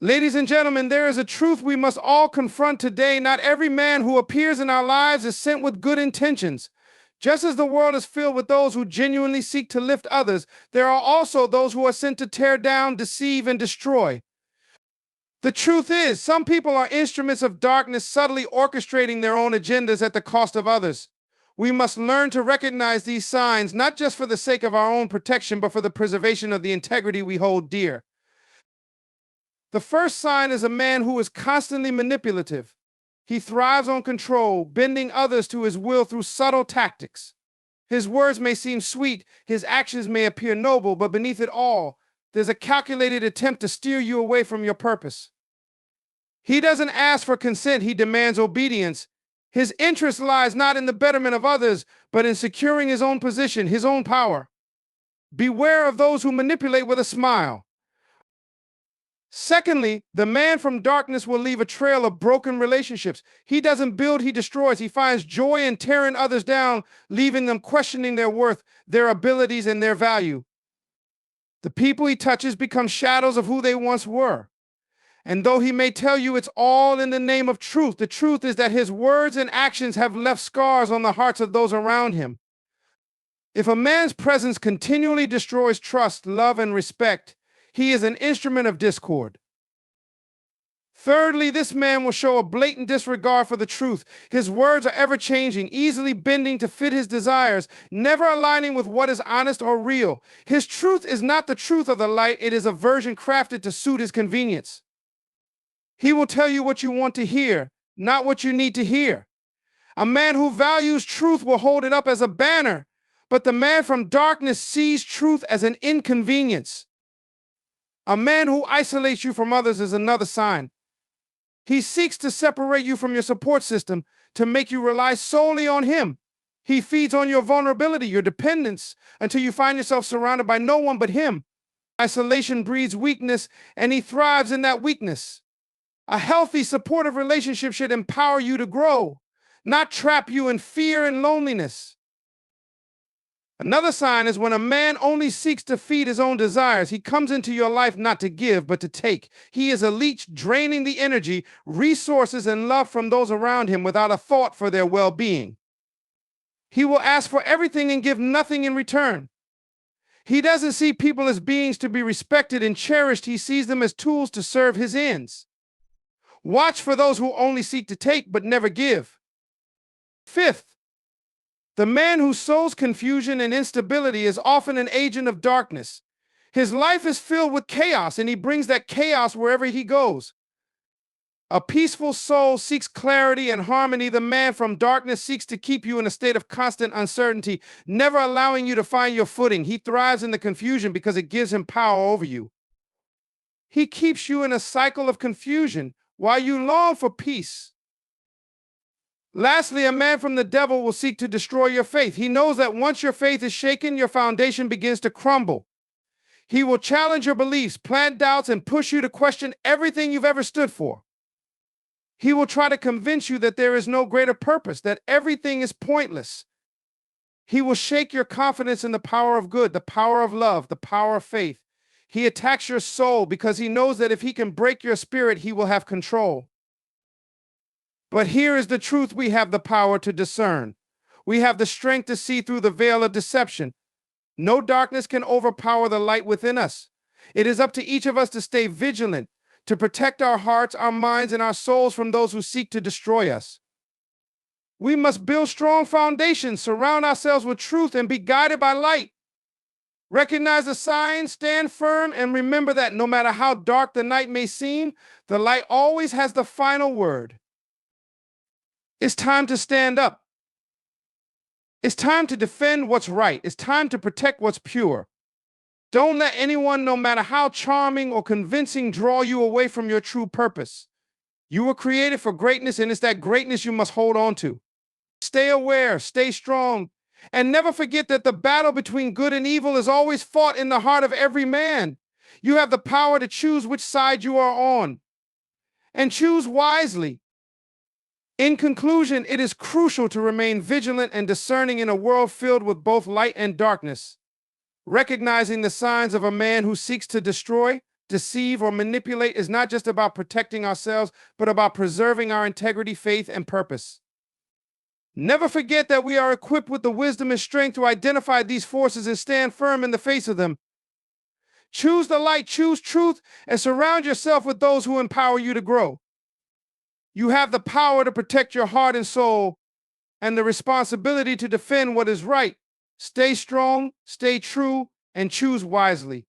Ladies and gentlemen, there is a truth we must all confront today. Not every man who appears in our lives is sent with good intentions. Just as the world is filled with those who genuinely seek to lift others, there are also those who are sent to tear down, deceive, and destroy. The truth is, some people are instruments of darkness, subtly orchestrating their own agendas at the cost of others. We must learn to recognize these signs, not just for the sake of our own protection, but for the preservation of the integrity we hold dear. The first sign is a man who is constantly manipulative. He thrives on control, bending others to his will through subtle tactics. His words may seem sweet, his actions may appear noble, but beneath it all, there's a calculated attempt to steer you away from your purpose. He doesn't ask for consent, he demands obedience. His interest lies not in the betterment of others, but in securing his own position, his own power. Beware of those who manipulate with a smile. Secondly, the man from darkness will leave a trail of broken relationships. He doesn't build, he destroys. He finds joy in tearing others down, leaving them questioning their worth, their abilities, and their value. The people he touches become shadows of who they once were. And though he may tell you it's all in the name of truth, the truth is that his words and actions have left scars on the hearts of those around him. If a man's presence continually destroys trust, love, and respect, he is an instrument of discord. Thirdly, this man will show a blatant disregard for the truth. His words are ever-changing, easily bending to fit his desires, never aligning with what is honest or real. His truth is not the truth of the light, it is a version crafted to suit his convenience. He will tell you what you want to hear, not what you need to hear. A man who values truth will hold it up as a banner, but the man from darkness sees truth as an inconvenience. A man who isolates you from others is another sign. He seeks to separate you from your support system, to make you rely solely on him. He feeds on your vulnerability, your dependence, until you find yourself surrounded by no one but him. Isolation breeds weakness, and he thrives in that weakness. A healthy, supportive relationship should empower you to grow, not trap you in fear and loneliness. Another sign is when a man only seeks to feed his own desires. He comes into your life not to give, but to take. He is a leech, draining the energy, resources, and love from those around him without a thought for their well-being. He will ask for everything and give nothing in return. He doesn't see people as beings to be respected and cherished. He sees them as tools to serve his ends. Watch for those who only seek to take but never give. Fifth, the man who sows confusion and instability is often an agent of darkness. His life is filled with chaos, and he brings that chaos wherever he goes. A peaceful soul seeks clarity and harmony. The man from darkness seeks to keep you in a state of constant uncertainty, never allowing you to find your footing. He thrives in the confusion because it gives him power over you. He keeps you in a cycle of confusion while you long for peace. Lastly, a man from the devil will seek to destroy your faith. He knows that once your faith is shaken, your foundation begins to crumble. He will challenge your beliefs, plant doubts, and push you to question everything you've ever stood for. He will try to convince you that there is no greater purpose, that everything is pointless. He will shake your confidence in the power of good, the power of love, the power of faith. He attacks your soul because he knows that if he can break your spirit, he will have control. But here is the truth we have the power to discern. We have the strength to see through the veil of deception. No darkness can overpower the light within us. It is up to each of us to stay vigilant, to protect our hearts, our minds, and our souls from those who seek to destroy us. We must build strong foundations, surround ourselves with truth, and be guided by light. Recognize the signs, stand firm, and remember that no matter how dark the night may seem, the light always has the final word. It's time to stand up. It's time to defend what's right. It's time to protect what's pure. Don't let anyone, no matter how charming or convincing, draw you away from your true purpose. You were created for greatness, and it's that greatness you must hold on to. Stay aware, stay strong, and never forget that the battle between good and evil is always fought in the heart of every man. You have the power to choose which side you are on, and choose wisely. In conclusion, it is crucial to remain vigilant and discerning in a world filled with both light and darkness. Recognizing the signs of a man who seeks to destroy, deceive, or manipulate is not just about protecting ourselves, but about preserving our integrity, faith, and purpose. Never forget that we are equipped with the wisdom and strength to identify these forces and stand firm in the face of them. Choose the light, choose truth, and surround yourself with those who empower you to grow. You have the power to protect your heart and soul and the responsibility to defend what is right. Stay strong, stay true, and choose wisely.